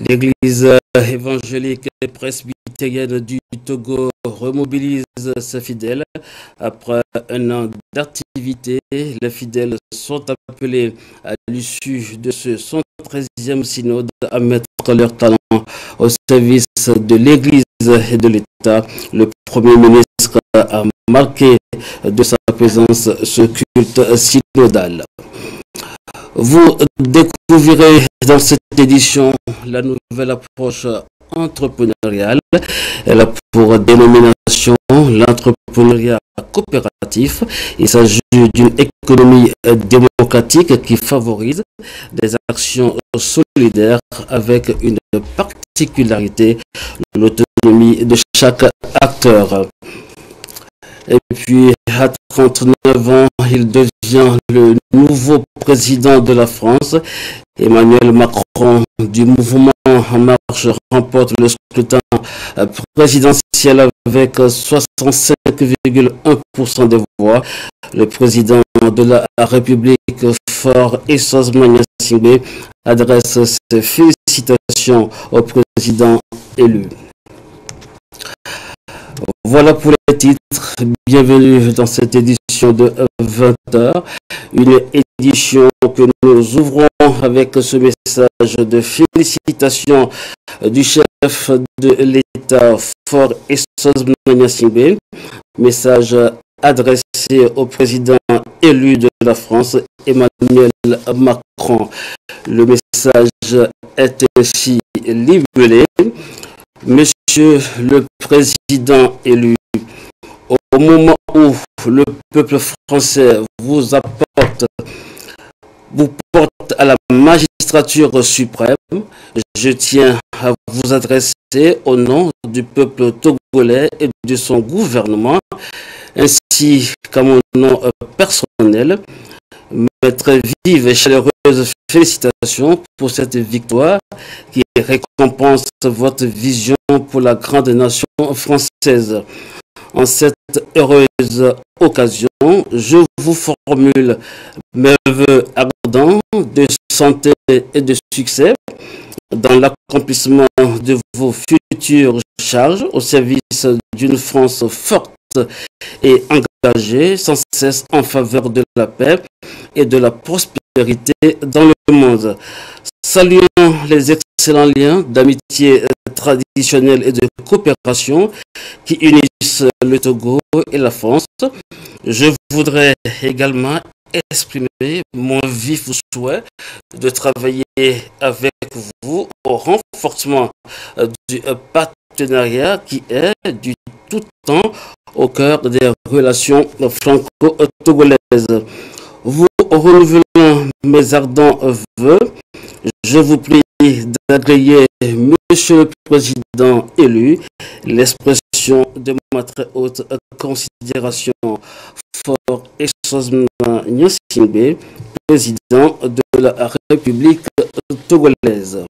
L'église évangélique et presbytérienne du Togo remobilise ses fidèles. Après un an d'activité, les fidèles sont appelés à l'issue de ce 113e synode à mettre leur talent au service de l'église et de l'État. Le Premier ministre a marqué de sa présence ce culte synodal. Vous découvrirez dans cette édition la nouvelle approche entrepreneuriale. Elle a pour dénomination l'entrepreneuriat coopératif. Il s'agit d'une économie démocratique qui favorise des actions solidaires avec une particularité, l'autonomie de chaque acteur. Et puis, à 39 ans, il devient le nouveau président de la France. Emmanuel Macron du mouvement En Marche remporte le scrutin présidentiel avec 65,1% des voix. Le président de la République, Faure Essozmania-Singbe, adresse ses félicitations au président élu. Voilà pour les titres. Bienvenue dans cette édition de 20h. Une édition que nous ouvrons avec ce message de félicitations du chef de l'État, Faure Essozmania-Singbe. Message adressé au président élu de la France, Emmanuel Macron. Le message est ainsi libellé. Monsieur le président élu, au moment où le peuple français vous porte à la magistrature suprême, je tiens à vous adresser au nom du peuple togolais et de son gouvernement, ainsi qu'à mon nom personnel, mes très vives et chaleureuses félicitations pour cette victoire qui récompense votre vision pour la grande nation française. En cette heureuse occasion, je vous formule mes vœux ardents de santé et de succès dans l'accomplissement de vos futures charges au service d'une France forte et engagée sans cesse en faveur de la paix et de la prospérité dans le monde. Saluons les excellents liens d'amitié traditionnelle et de coopération qui unissent le Togo et la France. Je voudrais également exprimer mon vif souhait de travailler avec vous au renforcement du partenariat qui est du tout temps au cœur des relations franco-togolaises. Vous renouvelant mes ardents vœux, je vous prie d'agréer, Monsieur le Président élu, l'expression de ma très haute considération. Faure Essozmania-Singbe, président de la République togolaise.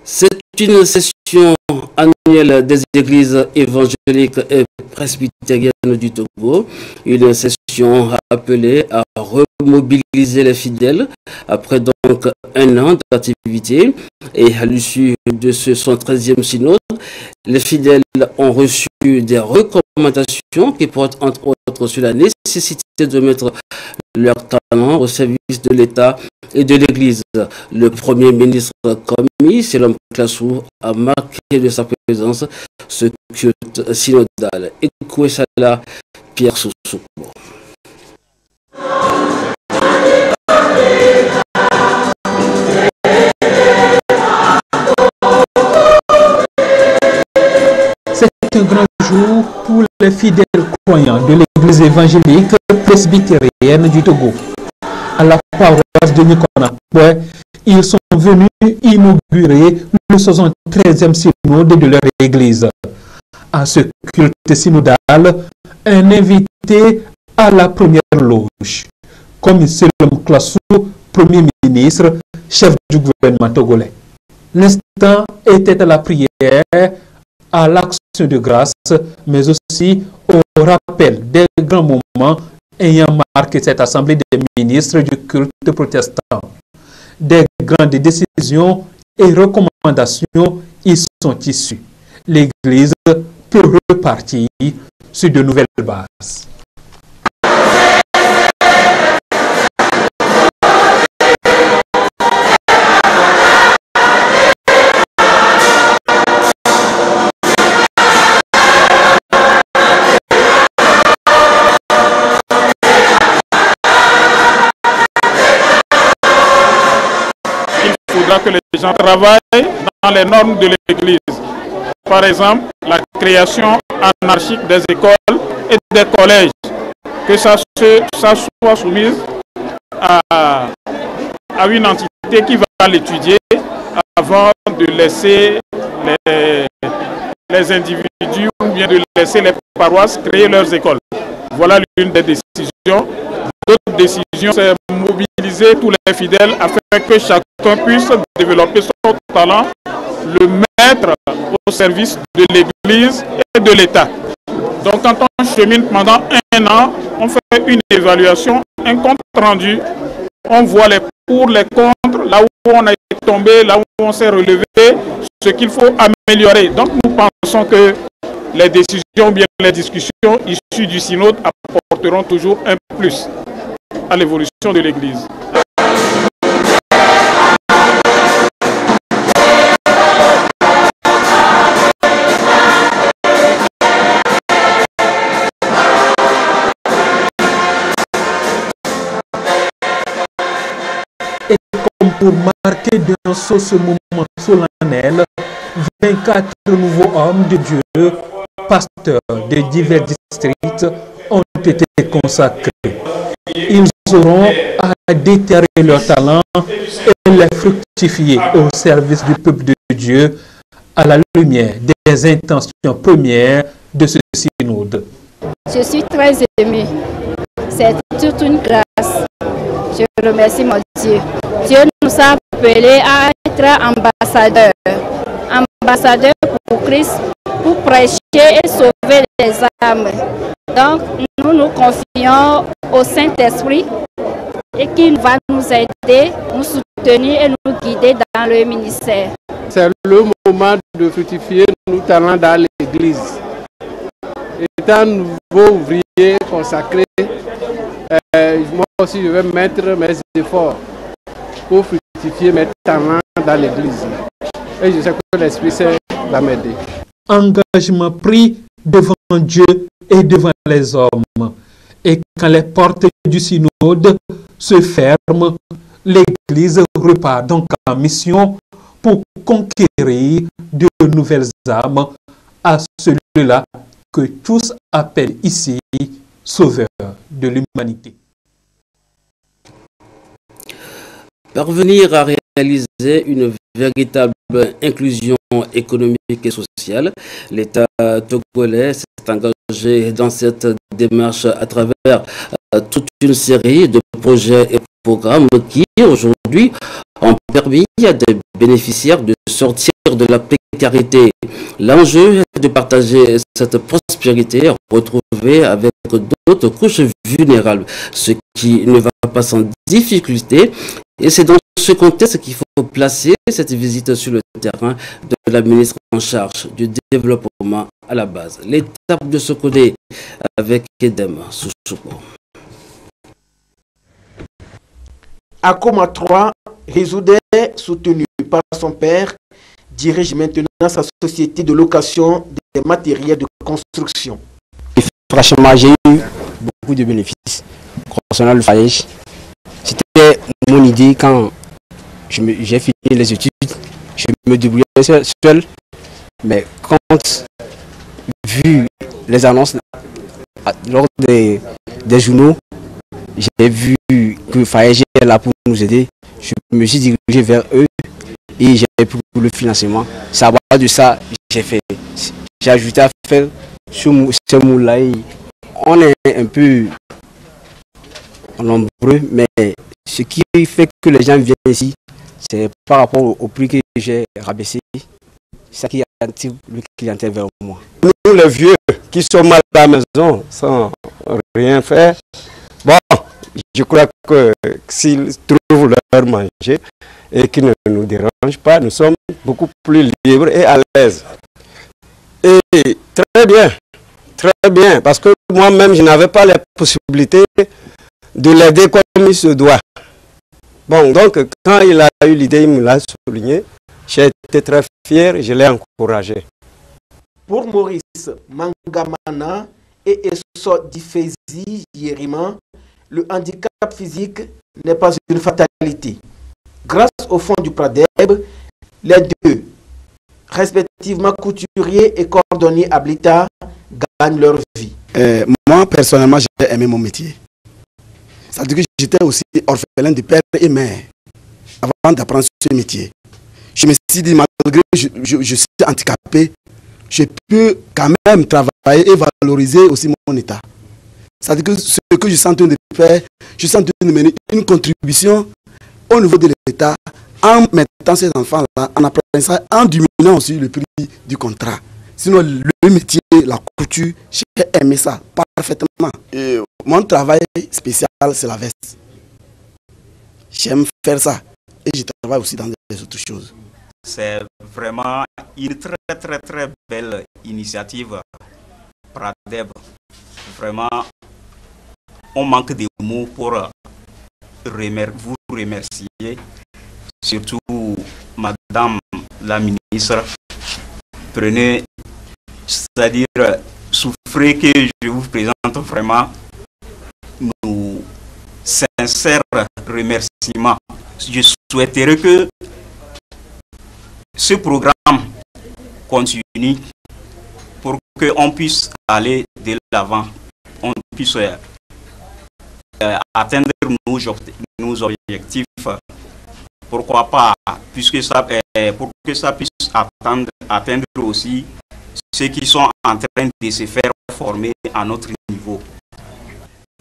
C'est une session annuelle des églises évangéliques et presbytériennes du Togo, une session appelée à remobiliser les fidèles après donc un an d'activité, et à l'issue de ce 113e synode, les fidèles ont reçu des recommandations qui portent entre autres sur la nécessité de mettre leur talent au service de l'État et de l'Église. Le Premier ministre commis, Selom Klassou, a marqué de sa présence ce culte synodal. Écoutez ça là, Pierre Soussou. C'est un grand jour pour les fidèles croyants de l'église évangélique presbytérienne du Togo. À la paroisse de Nikonakwe, ils sont venus inaugurer le 73e synode de leur église. À ce culte synodal, un invité à la première loge, comme Selom Klassou, Premier ministre, chef du gouvernement togolais. L'instant était à la prière, à l'action de grâce, mais aussi au rappel des grands moments ayant marqué cette assemblée des ministres du culte protestant. Des grandes décisions et recommandations y sont issues. L'Église peut repartir sur de nouvelles bases. Il faudra que les gens travaillent dans les normes de l'Église. Par exemple, la création anarchique des écoles et des collèges, que ça soit soumis à une entité qui va l'étudier avant de laisser les individus ou bien de laisser les paroisses créer leurs écoles. Voilà l'une des décisions. D'autres décisions, c'est mobiliser tous les fidèles afin que chacun puisse développer son talent, le mettre au service de l'Église et de l'État. Donc quand on chemine pendant un an, on fait une évaluation, un compte rendu, on voit les pour, les contre, là où on a tombé, là où on s'est relevé, ce qu'il faut améliorer. Donc nous pensons que les décisions ou bien les discussions issues du synode apporteront toujours un plus à l'évolution de l'Église. Et comme pour marquer d'un saut ce moment solennel, 24 nouveaux hommes de Dieu, pasteurs de divers districts, ont été consacrés. Ils auront à déterrer leur talent et les fructifier au service du peuple de Dieu à la lumière des intentions premières de ce synode. Je suis très émue. C'est toute une grâce. Je remercie mon Dieu. Dieu nous a appelés à être ambassadeurs. Ambassadeurs pour Christ, pour prêcher et sauver les âmes. Donc, nous nous confions au Saint-Esprit et qui va nous aider, nous soutenir et nous guider dans le ministère. C'est le moment de fructifier nos talents dans l'Église. Étant nouveau ouvrier consacré, moi aussi je vais mettre mes efforts pour fructifier mes talents dans l'Église. Et je sais que l'Esprit Saint va m'aider. Engagement pris devant Dieu et devant les hommes. Et quand les portes du synode se ferment, l'Église repart donc en mission pour conquérir de nouvelles âmes à celui-là que tous appellent ici Sauveur de l'humanité. Parvenir à réaliser une véritable inclusion économique et sociale, l'État togolais s'est engagé dans cette démarche à travers toute une série de projets et programmes qui, aujourd'hui, ont permis à des bénéficiaires de sortir de la précarité. L'enjeu est de partager cette prospérité retrouvée avec d'autres couches vulnérables, ce qui ne va pas sans difficulté. Et c'est dans ce contexte qu'il faut placer cette visite sur le terrain de la ministre en charge du développement à la base. L'étape de ce côté avec Edem Souchoupo. Akoma 3, Résoudé, soutenu par son père, dirige maintenant sa société de location des matériels de construction. Et franchement, j'ai eu beaucoup de bénéfices concernant le faillage. C'était mon idée quand j'ai fini les études. Je me débrouillais seul, mais quand vu les annonces lors des journaux, j'ai vu que Faye est là pour nous aider. Je me suis dirigé vers eux et j'ai pris le financement. C'est à base de ça j'ai ajouté à faire ce moule-là. On est un peu nombreux, mais ce qui fait que les gens viennent ici, c'est par rapport au prix que j'ai rabaissé. C'est ça qui attire le clientèle vers moi. Nous les vieux qui sont mal à la maison sans rien faire, bon, je crois que s'ils trouvent leur manger, et qui ne nous dérange pas. Nous sommes beaucoup plus libres et à l'aise. Et très bien, parce que moi-même, je n'avais pas la possibilité de l'aider comme il se doit. Bon, donc, quand il a eu l'idée, il me l'a souligné. J'ai été très fier, je l'ai encouragé. Pour Maurice Mangamana et Esso Difezi Yerima, le handicap physique n'est pas une fatalité. Grâce au fonds du Pradeb, les deux, respectivement couturiers et cordonniers habitat, gagnent leur vie. Moi, personnellement, j'ai aimé mon métier. C'est-à-dire que j'étais aussi orphelin de père et mère avant d'apprendre ce métier. Je me suis dit, malgré que je suis handicapé, je peux quand même travailler et valoriser aussi mon état. C'est-à-dire que ce que je suis en train de faire, je suis en train de mener une contribution au niveau de l'État en mettant ces enfants-là en apprentissage, en diminuant aussi le prix du contrat. Sinon, le métier, la couture, j'ai aimé ça parfaitement. Et mon travail spécial, c'est la veste. J'aime faire ça. Et je travaille aussi dans des autres choses. C'est vraiment une très belle initiative, Pradeb. Vraiment, on manque de mots pour vous remercier, surtout Madame la ministre. Prenez, c'est-à-dire, souffrez que je vous présente vraiment nos sincères remerciements. Je souhaiterais que ce programme continue pour qu'on puisse aller de l'avant, on puisse atteindre nos objectifs. Pourquoi pas, puisque ça, pour que ça puisse atteindre aussi ceux qui sont en train de se faire former à notre niveau.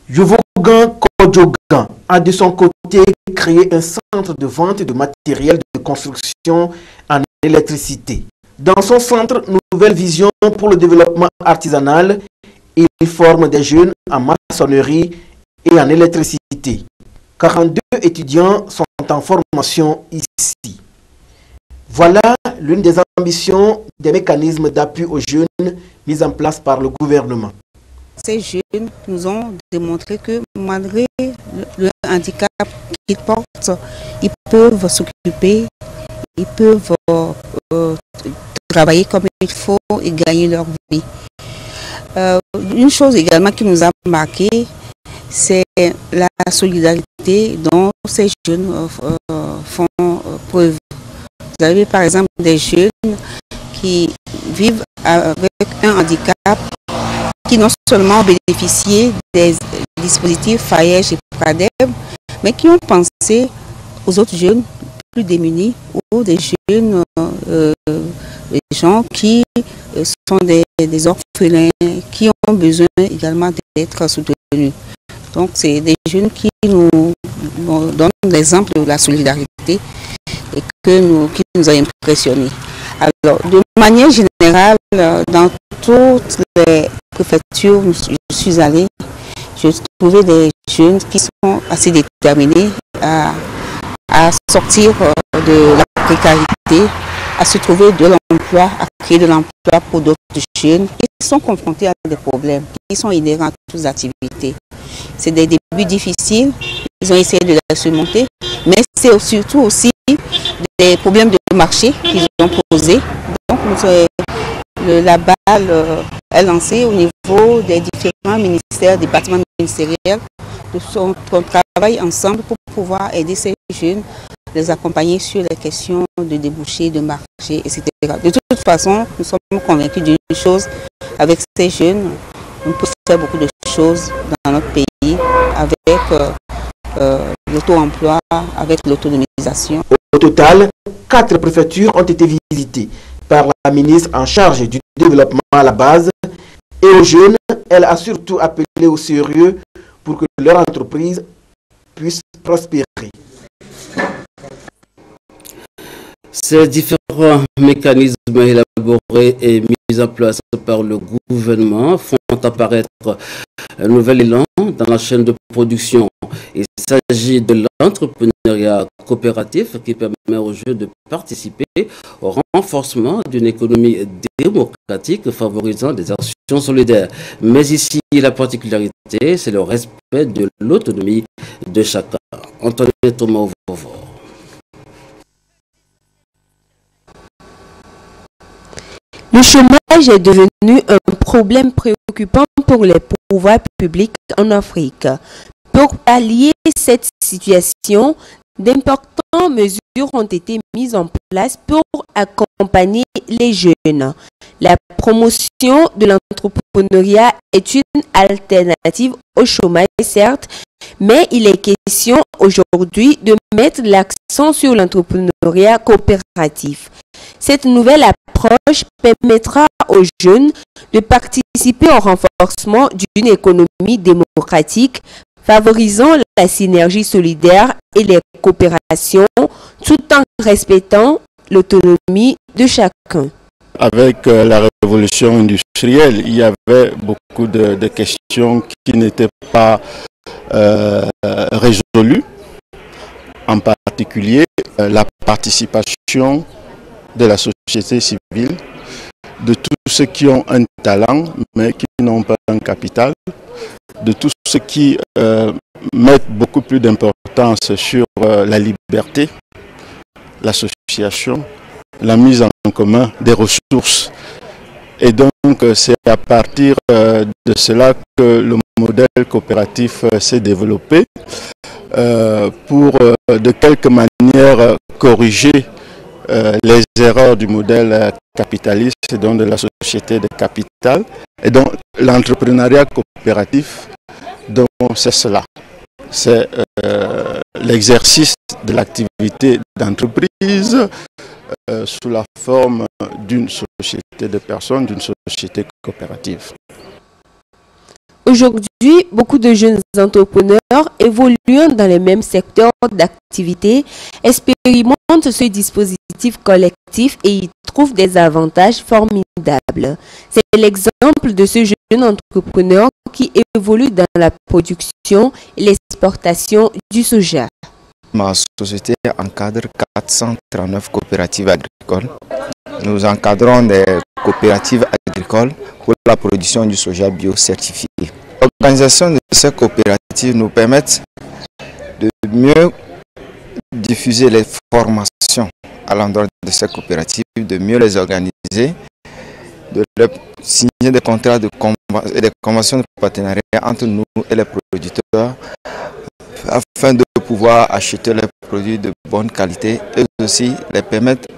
Yovogan Kodjogan a de son côté créé un centre de vente de matériel de construction en électricité. Dans son centre Nouvelle Vision pour le développement artisanal, il forme des jeunes en maçonnerie et en électricité. 42 étudiants sont en formation ici. Voilà l'une des ambitions des mécanismes d'appui aux jeunes mis en place par le gouvernement. Ces jeunes nous ont démontré que malgré le handicap qu'ils portent, ils peuvent s'occuper, ils peuvent travailler comme il faut et gagner leur vie. Une chose également qui nous a marqué, c'est la solidarité dont ces jeunes font preuve. Vous avez par exemple des jeunes qui vivent avec un handicap, qui non seulement ont bénéficié des dispositifs FAEJ et Pradeb, mais qui ont pensé aux autres jeunes plus démunis ou des jeunes des gens qui sont des orphelins, qui ont besoin également d'être soutenus. Donc c'est des jeunes qui nous donnent l'exemple de la solidarité et qui nous a impressionnés. Alors, de manière générale, dans toutes les préfectures où je suis allée, j'ai trouvé des jeunes qui sont assez déterminés à sortir de la précarité, à se trouver de l'emploi, à créer de l'emploi pour d'autres jeunes qui sont confrontés à des problèmes qui sont inhérents à toutes les activités. C'est des débuts difficiles, ils ont essayé de les surmonter, mais c'est surtout aussi des problèmes de marché qu'ils ont posés. Donc la balle est lancée au niveau des différents ministères, départements ministériels. On travaille ensemble pour pouvoir aider ces jeunes, les accompagner sur les questions de débouchés, de marché, etc. De toute façon, nous sommes convaincus d'une chose, avec ces jeunes, on peut faire beaucoup de choses dans notre pays avec l'auto-emploi, avec l'autonomisation. Au total, 4 préfectures ont été visitées par la ministre en charge du développement à la base. Et aux jeunes, elle a surtout appelé au sérieux pour que leur entreprise puisse prospérer. Ces différents mécanismes élaborés et mis en place par le gouvernement font apparaître un nouvel élan dans la chaîne de production Il s'agit de l'entrepreneuriat coopératif qui permet aux jeunes de participer au renforcement d'une économie démocratique favorisant des actions solidaires. Mais ici, la particularité, c'est le respect de l'autonomie de chacun. Antoine Thomas Vovo. Le chômage est devenu un problème préoccupant pour les pouvoirs publics en Afrique. Pour pallier cette situation, d'importantes mesures ont été mises en place pour accompagner les jeunes. La promotion de l'entrepreneuriat est une alternative au chômage, certes, mais il est question aujourd'hui de mettre l'accent sur l'entrepreneuriat coopératif. Cette nouvelle approche permettra aux jeunes de participer au renforcement d'une économie démocratique, favorisant la synergie solidaire et les coopérations, tout en respectant l'autonomie de chacun. Avec la révolution industrielle, il y avait beaucoup de questions qui n'étaient pas résolues, en particulier la participation de la société civile, de tous ceux qui ont un talent mais qui n'ont pas un capital, de tous ceux qui mettent beaucoup plus d'importance sur la liberté, l'association, la mise en commun des ressources. Et donc c'est à partir de cela que le modèle coopératif s'est développé pour de quelque manière corriger les erreurs du modèle capitaliste et donc de la société de capital. Et donc l'entrepreneuriat coopératif, donc c'est cela. C'est l'exercice de l'activité d'entreprise sous la forme d'une société de personnes, d'une société coopérative. Aujourd'hui, beaucoup de jeunes entrepreneurs évoluant dans les mêmes secteurs d'activité expérimentent ce dispositif collectif et y trouvent des avantages formidables. C'est l'exemple de ce jeune entrepreneur qui évolue dans la production et l'exportation du soja. Ma société encadre 439 coopératives agricoles. Nous encadrons des coopératives agricoles pour la production du soja bio-certifié. L'organisation de ces coopératives nous permet de mieux diffuser les formations à l'endroit de ces coopératives, de mieux les organiser, de signer des contrats et des conventions de partenariat entre nous et les producteurs afin de pouvoir acheter les produits de bonne qualité et aussi les permettre,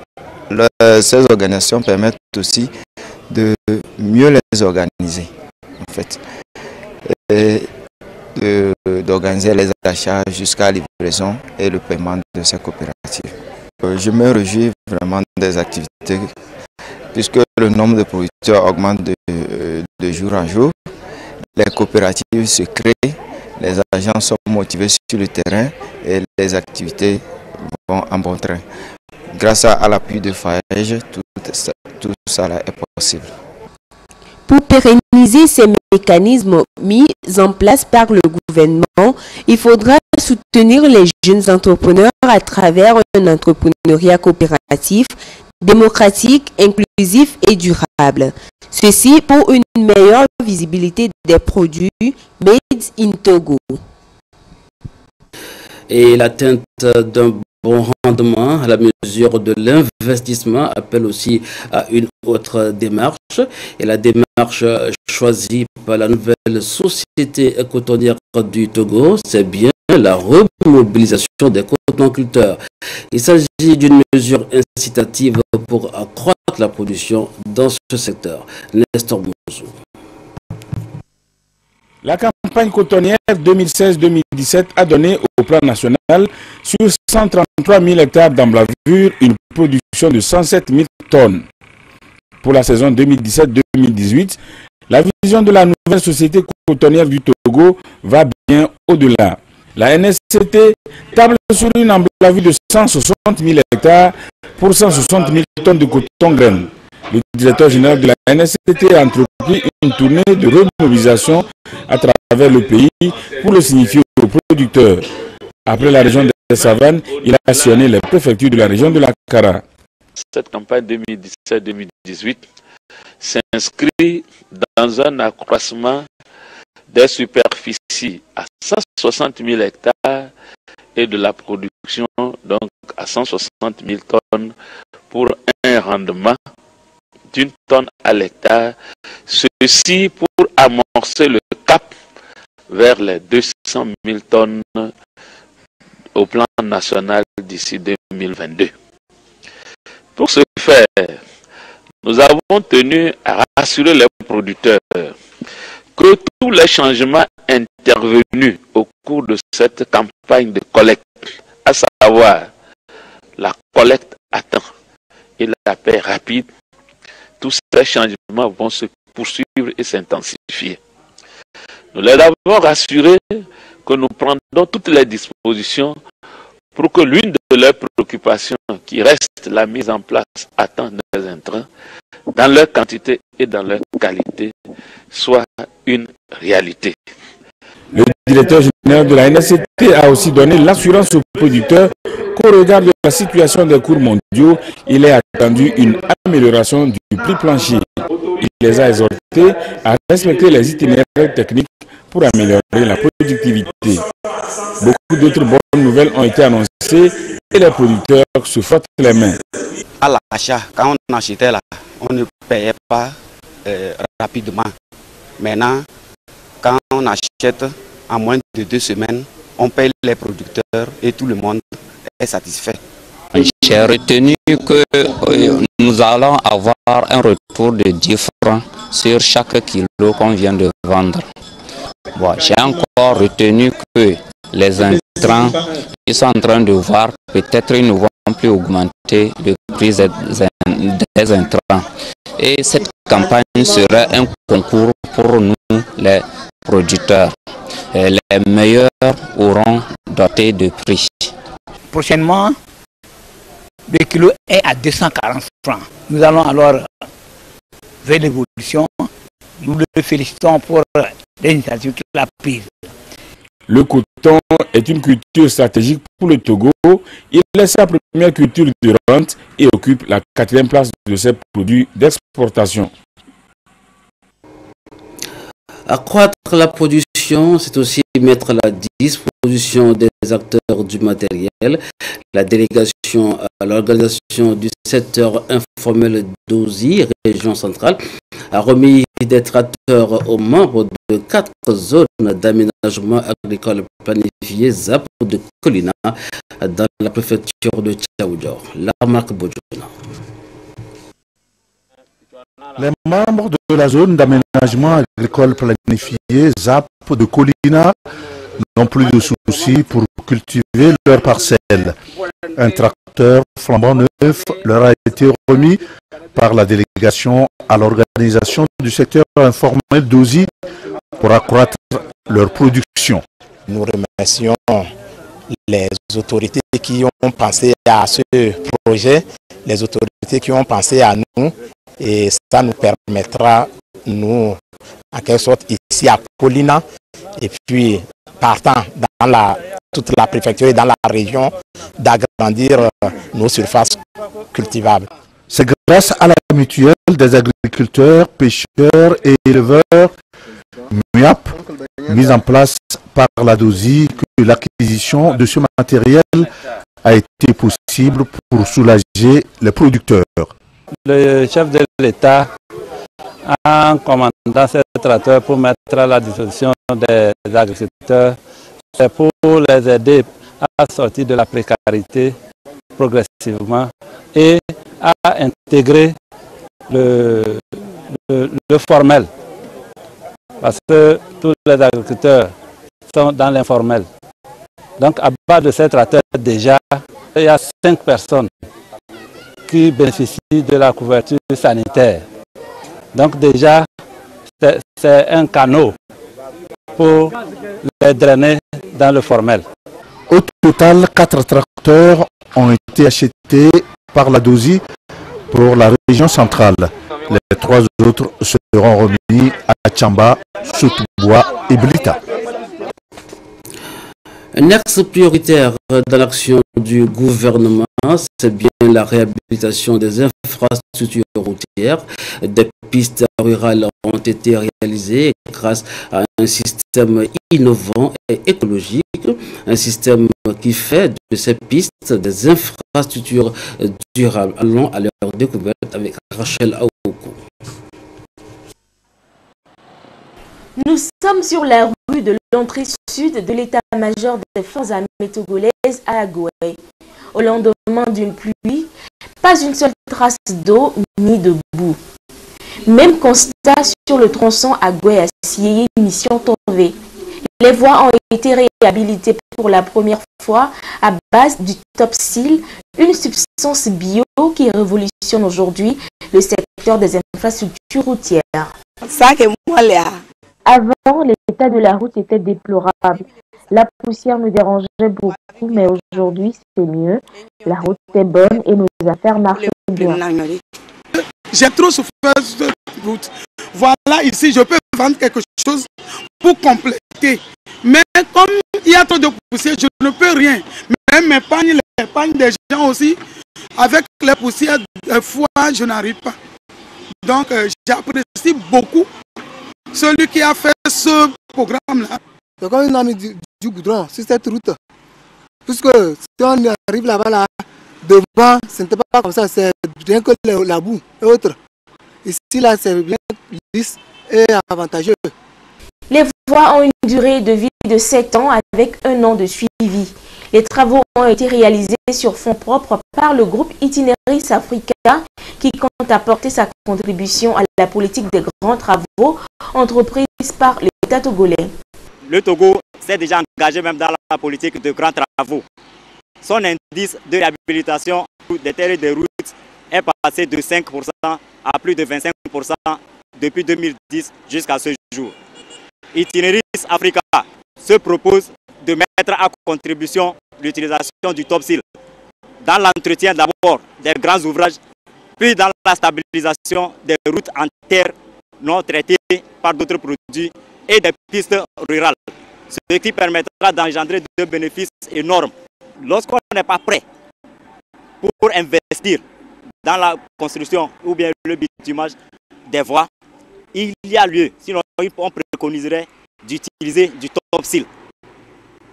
ces organisations permettent aussi de mieux les organiser en fait, et d'organiser les achats jusqu'à la livraison et le paiement de ces coopératives. Je me réjouis vraiment des activités puisque le nombre de producteurs augmente de jour en jour. Les coopératives se créent, les agents sont motivés sur le terrain et les activités vont en bon train. Grâce à l'appui de FAEJ, tout ça est possible. Pour pérenniser ces mécanismes mis en place par le gouvernement, il faudra soutenir les jeunes entrepreneurs à travers un entrepreneuriat coopératif, démocratique, inclusif et durable. Ceci pour une meilleure visibilité des produits made in Togo. Et l'atteinte d'un bon rendement à la mesure de l'investissement appelle aussi à une autre démarche. Et la démarche choisie par la nouvelle société cotonnière du Togo, c'est bien la remobilisation des cotonculteurs. Il s'agit d'une mesure incitative pour accroître la production dans ce secteur. Nestor Mouzou. La campagne cotonnière 2016-2017 a donné au plan national sur 133 000 hectares d'emblavure une production de 107 000 tonnes. Pour la saison 2017-2018, la vision de la nouvelle société cotonnière du Togo va bien au-delà. La NSCT table sur une emblavure de 160 000 hectares pour 160 000 tonnes de coton graines. Le directeur général de la NSCT a entrepris une tournée de remobilisation à travers le pays pour le signifier aux producteurs. Après la région des Savanes, il a sillonné les préfectures de la région de la Kara. Cette campagne 2017-2018 s'inscrit dans un accroissement des superficies à 160 000 hectares et de la production donc à 160 000 tonnes pour un rendement d'une tonne à l'hectare. Ceci pour amorcer le cap vers les 200 000 tonnes au plan national d'ici 2022. Pour ce faire, nous avons tenu à rassurer les producteurs que tous les changements intervenus au cours de cette campagne de collecte, à savoir la collecte à temps et la paie rapide, tous ces changements vont se poursuivre et s'intensifier. Nous les avons rassurés que nous prendrons toutes les dispositions pour que l'une de leurs préoccupations, qui reste la mise en place à temps des intrants, dans leur quantité et dans leur qualité, soit une réalité. Le directeur général de la NSCT a aussi donné l'assurance aux producteurs qu'au regard de la situation des cours mondiaux, il est attendu une amélioration du prix plancher. Il les a exhortés à respecter les itinéraires techniques pour améliorer la productivité. Beaucoup d'autres bonnes nouvelles ont été annoncées et les producteurs se frottent les mains. À l'achat, quand on achetait là, on ne payait pas rapidement. Maintenant, quand on achète en moins de 2 semaines, on paye les producteurs et tout le monde est satisfait. J'ai retenu que nous allons avoir un retour de 10 francs sur chaque kilo qu'on vient de vendre. Bon, j'ai encore retenu que les intrants, ils sont en train de voir, peut-être ils ne vont plus augmenter le prix des intrants. Et cette campagne serait un concours pour nous, les producteurs. Les meilleurs auront doté de prix. Prochainement, le kilo est à 240 francs. Nous allons alors vers l'évolution. Nous le félicitons pour l'initiative qu'il a prise. Le coton est une culture stratégique pour le Togo. Il est sa première culture de rente et occupe la 4e place de ses produits d'exportation. Accroître la production, c'est aussi mettre à la disposition des acteurs du matériel. La délégation à l'organisation du secteur informel d'Ozi, région centrale, a remis des tracteurs aux membres de 4 zones d'aménagement agricole planifiées ZAP de Kolina dans la préfecture de Tchaoudjor. La remarque Bodjona. Les membres de la zone d'aménagement agricole planifiée ZAP de Kolina n'ont plus de soucis pour cultiver leurs parcelles. Un tracteur flambant neuf leur a été remis par la délégation à l'organisation du secteur informel d'Ozi pour accroître leur production. Nous remercions les autorités qui ont pensé à ce projet, les autorités qui ont pensé à nous, et ça nous permettra, nous, en quelque sorte, ici à Kolina, et puis partant dans toute la préfecture et dans la région, d'agrandir nos surfaces cultivables. C'est grâce à la mutuelle des agriculteurs, pêcheurs et éleveurs, MUAP, mise en place par la DOSI, que l'acquisition de ce matériel a été possible pour soulager les producteurs. Le chef de l'État, en commandant ces tracteurs pour mettre à la disposition des agriculteurs, c'est pour les aider à sortir de la précarité progressivement et à intégrer le formel. Parce que tous les agriculteurs sont dans l'informel. Donc à bas de ces tracteurs, déjà, il y a 5 personnes qui bénéficient de la couverture sanitaire. Donc déjà, c'est un canot pour les drainer dans le formel. Au total, 4 tracteurs ont été achetés par la DOSI pour la région centrale. Les 3 autres seront remis à Tchamba, Soutoubois et Blita. Un axe prioritaire dans l'action du gouvernement, c'est bien la réhabilitation des infrastructures routières. Des pistes rurales ont été réalisées grâce à un système innovant et écologique, un système qui fait de ces pistes des infrastructures durables. Allons à leur découverte avec Rachel Aoukou. Nous sommes sur la rue de l'entrée sud de l'état-major des forces armées togolaises à Agoué. Au lendemain d'une pluie, pas une seule trace d'eau ni de boue. Même constat sur le tronçon Agoué-Assieye, mission tombée. Les voies ont été réhabilitées pour la première fois à base du Topsil, une substance bio qui révolutionne aujourd'hui le secteur des infrastructures routières. Avant, l'état de la route était déplorable. La poussière nous dérangeait beaucoup, mais aujourd'hui, c'est mieux. La route est bonne et nos affaires marchent bien. J'ai trop souffert de cette route. Voilà, ici, je peux vendre quelque chose pour compléter. Mais comme il y a trop de poussière, je ne peux rien. Même l'épargne des gens aussi, avec les poussières, des fois, je n'arrive pas. Donc, j'apprécie beaucoup celui qui a fait ce programme-là. C'est comme une amie du goudron sur cette route. Puisque si on arrive là-bas, là, devant, ce n'était pas comme ça, c'est rien que la boue et autres. Ici, là, c'est bien lisse et avantageux. Les voies ont une durée de vie de 7 ans avec 1 an de suivi. Les travaux ont été réalisés sur fonds propres par le groupe Itineris Africa qui compte apporter sa contribution à la politique des grands travaux entreprise par l'État togolais. Le Togo s'est déjà engagé même dans la politique de grands travaux. Son indice de réhabilitation des terres et des routes est passé de 5% à plus de 25% depuis 2010 jusqu'à ce jour. Itineris Africa se propose de mettre à contribution l'utilisation du Topsil dans l'entretien d'abord des grands ouvrages, puis dans la stabilisation des routes en terre non traitées par d'autres produits et des pistes rurales, ce qui permettra d'engendrer des bénéfices énormes. Lorsqu'on n'est pas prêt pour investir dans la construction ou bien le bitumage des voies, il y a lieu, sinon on préconiserait d'utiliser du Topsil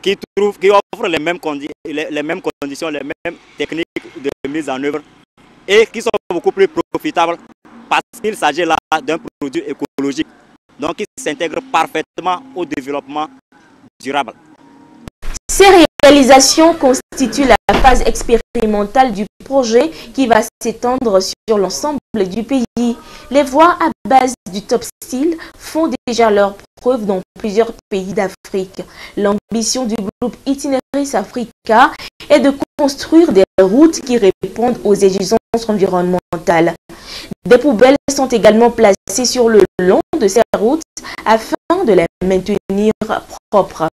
qui offre les mêmes conditions, les mêmes techniques de mise en œuvre et qui sont beaucoup plus profitables parce qu'il s'agit là d'un produit écologique, donc il s'intègre parfaitement au développement durable. Ces réalisations constituent la phase expérimentale du projet qui va s'étendre sur l'ensemble du pays. Les voies à base du Topsil font déjà leur preuve dans plusieurs pays d'Afrique. L'ambition du groupe Itineris Africa est de construire des routes qui répondent aux exigences environnementales. Des poubelles sont également placées sur le long de ces routes afin de les maintenir propres.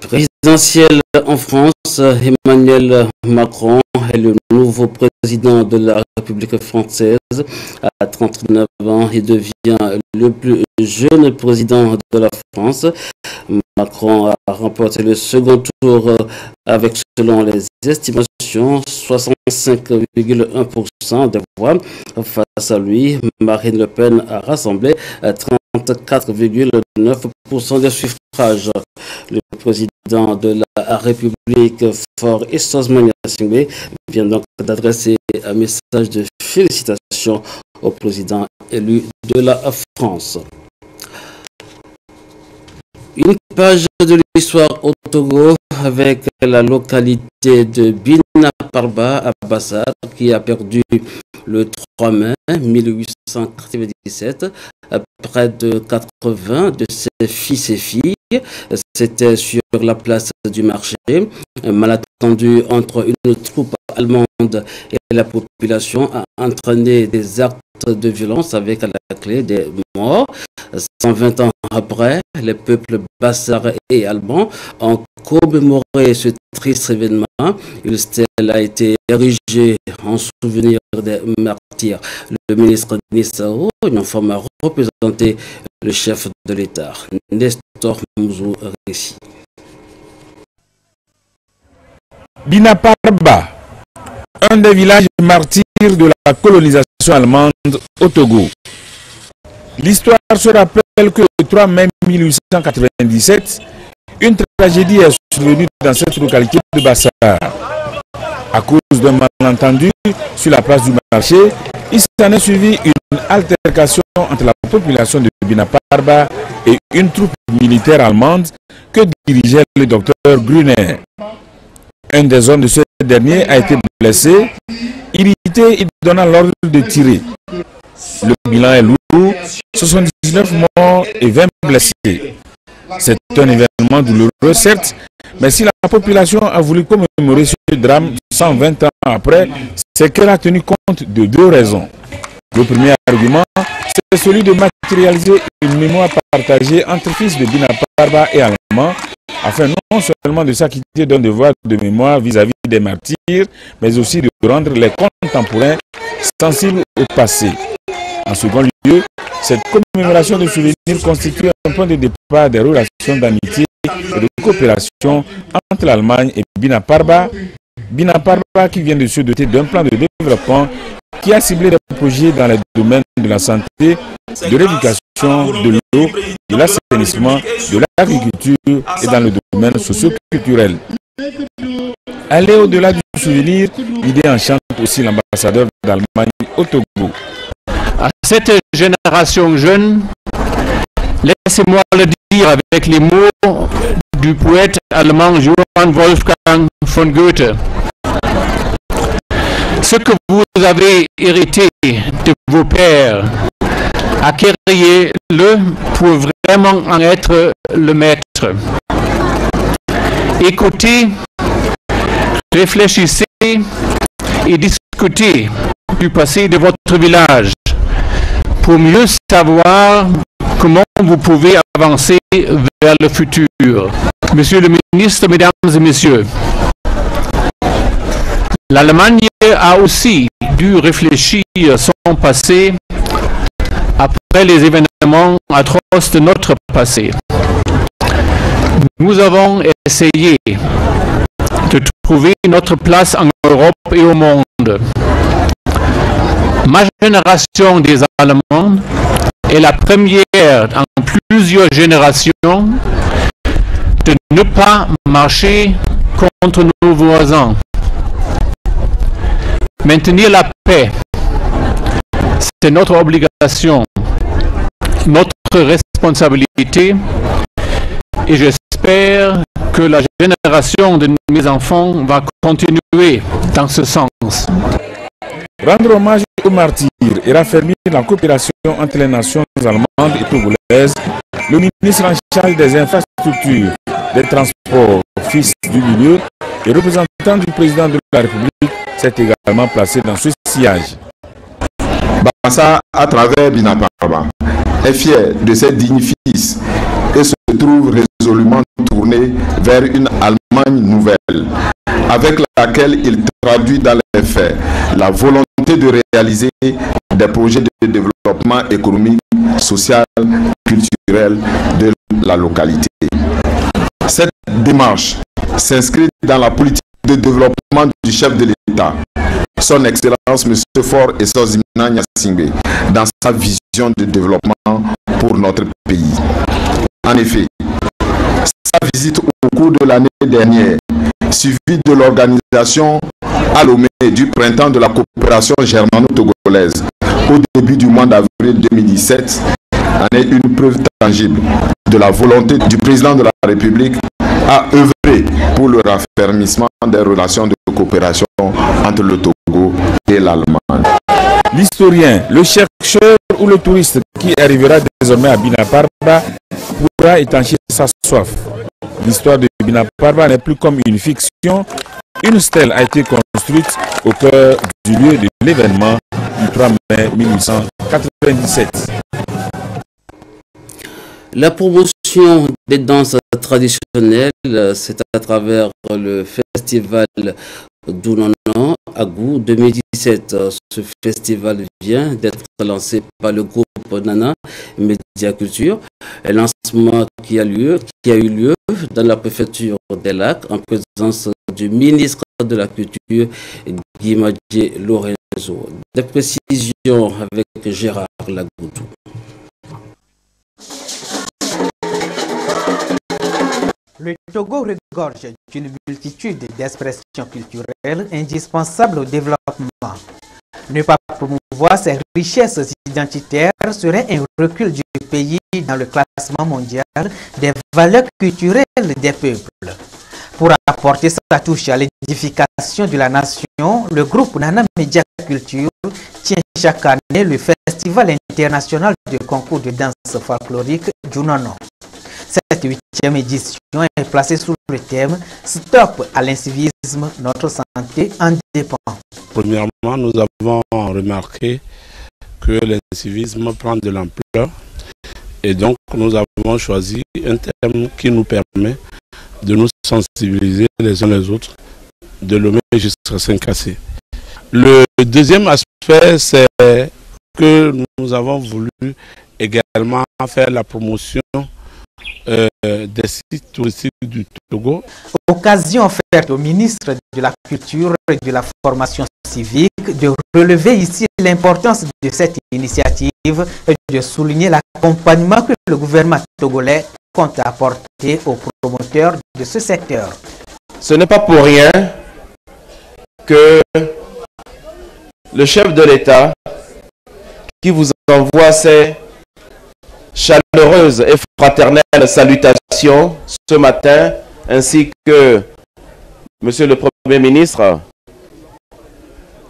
Présidentielle en France, Emmanuel Macron est le nouveau président de la République française. À 39 ans, il devient le plus jeune président de la France. Macron a remporté le second tour avec, selon les estimations, 65,1% des voix. Face à lui, Marine Le Pen a rassemblé 34,9% des suffrages. Le président de la République, Faure Essozmane Gnassingbé, vient donc d'adresser un message de félicitations au président élu de la France. Une page de l'histoire au Togo avec la localité de Bina Parba à Bassar qui a perdu le 3 mai 1897 près de 80 de ses fils et filles. C'était sur la place du marché. Un malentendu entre une troupe allemande et la population a entraîné des actes de violence avec à la clé des morts. 120 ans après, les peuples bassarais et allemands ont commémoré ce triste événement. Une stèle a été érigée en souvenir des martyrs. Le ministre Nissao, une femme, a représenté le chef de l'État, Nestor Mouzou Réci. Bina Parba, un des villages martyrs de la colonisation allemande au Togo. L'histoire se rappelle que le 3 mai 1897, une tragédie est survenue dans cette localité de Bassar. À cause d'un malentendu sur la place du marché, il s'en est suivi une altercation entre la population de Bina Parba et une troupe militaire allemande que dirigeait le docteur Gruner. Un des hommes de ce dernier a été blessé. Irrité, il donna l'ordre de tirer. Le bilan est lourd, 79 morts et 20 blessés. C'est un événement douloureux, certes, mais si la population a voulu commémorer ce drame 120 ans après, c'est qu'elle a tenu compte de deux raisons. Le premier argument, c'est celui de matérialiser une mémoire partagée entre fils de Bina Parba et Allemands, afin non seulement de s'acquitter d'un devoir de mémoire vis-à-vis des martyrs, mais aussi de rendre les contemporains sensibles au passé. En second lieu, cette commémoration de souvenirs constitue un point de départ des relations d'amitié et de coopération entre l'Allemagne et Bina Parba. Bina Parba qui vient de se doter d'un plan de développement qui a ciblé des projets dans les domaines de la santé, de l'éducation, de l'eau, de l'assainissement, de l'agriculture et dans le domaine socio-culturel. Aller au-delà du souvenir, l'idée enchante aussi l'ambassadeur d'Allemagne au Togo. À cette génération jeune, laissez-moi le dire avec les mots du poète allemand Johann Wolfgang von Goethe. Ce que vous avez hérité de vos pères, acquériez-le pour vraiment en être le maître. Écoutez, réfléchissez et discutez du passé de votre village pour mieux savoir comment vous pouvez avancer vers le futur. Monsieur le ministre, mesdames et messieurs, l'Allemagne a aussi dû réfléchir son passé après les événements atroces de notre passé. Nous avons essayé de trouver notre place en Europe et au monde. Ma génération des Allemands est la première en plusieurs générations de ne pas marcher contre nos voisins. Maintenir la paix, c'est notre obligation, notre responsabilité, et j'espère que la génération de mes enfants va continuer dans ce sens. Rendre hommage aux martyrs et raffermir la coopération entre les nations allemandes et togolaises, le ministre en charge des infrastructures, des transports, fils du milieu et représentant du président de la République s'est également placé dans ce sillage. Bassa, à travers Bina Parba, est fier de ses dignes fils et se trouve résolument tourné vers une Allemagne nouvelle, avec laquelle il traduit dans les faits la volonté de réaliser des projets de développement économique, social, culturel de la localité. Cette démarche s'inscrit dans la politique de développement du chef de l'État, son Excellence M. Faure Essozimena Gnassingbé, dans sa vision de développement pour notre pays. En effet, sa visite au cours de l'année dernière, suivie de l'organisation à Lomé du printemps de la coopération germano-togolaise au début du mois d'avril 2017, en est une preuve tangible de la volonté du président de la République à œuvrer pour le raffermissement des relations de coopération entre le Togo et l'Allemagne. L'historien, le chercheur ou le touriste qui arrivera désormais à Bina Parba pourra étancher sa soif. L'histoire de Bina Parba n'est plus comme une fiction. Une stèle a été construite au cœur du lieu de l'événement du 3 mai 1897. La promotion des danses traditionnelles, c'est à travers le festival d'Ounono Agou 2017. Ce festival vient d'être lancé par le groupe Nana Médiaculture. Un lancement qui a eu lieu dans la préfecture des Lacs en présence du ministre de la Culture, Guy Madjé Lorenzo. Des précisions avec Gérard Lagoudou. Le Togo regorge d'une multitude d'expressions culturelles indispensables au développement. Ne pas promouvoir ces richesses identitaires serait un recul du pays dans le classement mondial des valeurs culturelles des peuples. Pour apporter sa touche à l'édification de la nation, le groupe Nana Média Culture tient chaque année le Festival international de concours de danse folklorique Junono. Cette 8e édition est placée sous le thème « Stop à l'incivisme, notre santé en dépend ». Premièrement, nous avons remarqué que l'incivisme prend de l'ampleur et donc nous avons choisi un thème qui nous permet de nous sensibiliser les uns les autres, de l'homme jusqu'à Saint-Cassé. Le deuxième aspect, c'est que nous avons voulu également faire la promotion des sites touristiques du Togo. Occasion offerte au ministre de la Culture et de la Formation civique de relever ici l'importance de cette initiative et de souligner l'accompagnement que le gouvernement togolais compte apporter aux promoteurs de ce secteur. Ce n'est pas pour rien que le chef de l'État qui vous envoie ces chaleureuse et fraternelle salutation ce matin, ainsi que Monsieur le Premier ministre,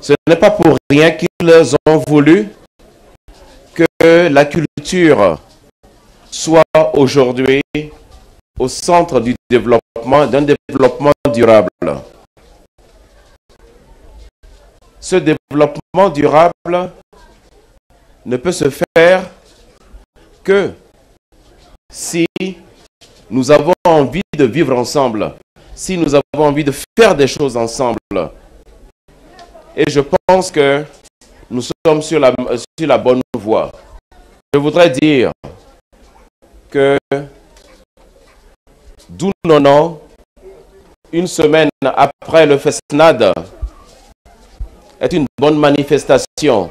ce n'est pas pour rien qu'ils ont voulu que la culture soit aujourd'hui au centre du développement, d'un développement durable. Ce développement durable ne peut se faire que si nous avons envie de vivre ensemble, si nous avons envie de faire des choses ensemble. Et je pense que nous sommes sur la bonne voie. Je voudrais dire que Junono, une semaine après le FESNAD, est une bonne manifestation.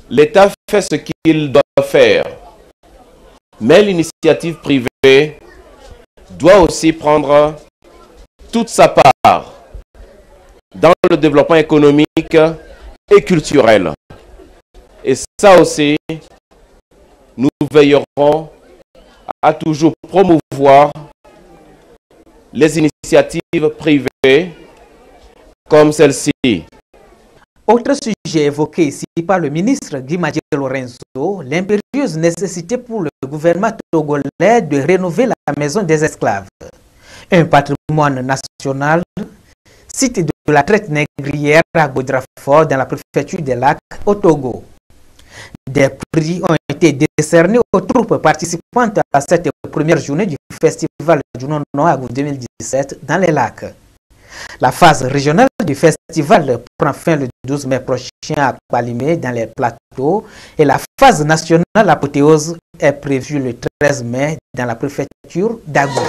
L'État fait ce qu'il doit faire, mais l'initiative privée doit aussi prendre toute sa part dans le développement économique et culturel. Et ça aussi, nous veillerons à toujours promouvoir les initiatives privées comme celle-ci. Autre sujet évoqué ici par le ministre Guy Madjé Lorenzo, l'impérieuse nécessité pour le gouvernement togolais de rénover la maison des esclaves. Un patrimoine national, site de la traite négrière à Godrafort dans la préfecture des Lacs au Togo. Des prix ont été décernés aux troupes participantes à cette première journée du festival Junono Agou 2017 dans les Lacs. La phase régionale du festival prend fin le 12 mai prochain à Palimé dans les plateaux et la phase nationale apothéose est prévue le 13 mai dans la préfecture d'Agou.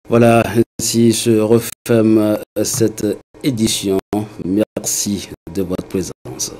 Voilà, ainsi se referme cette édition. Merci de votre présence.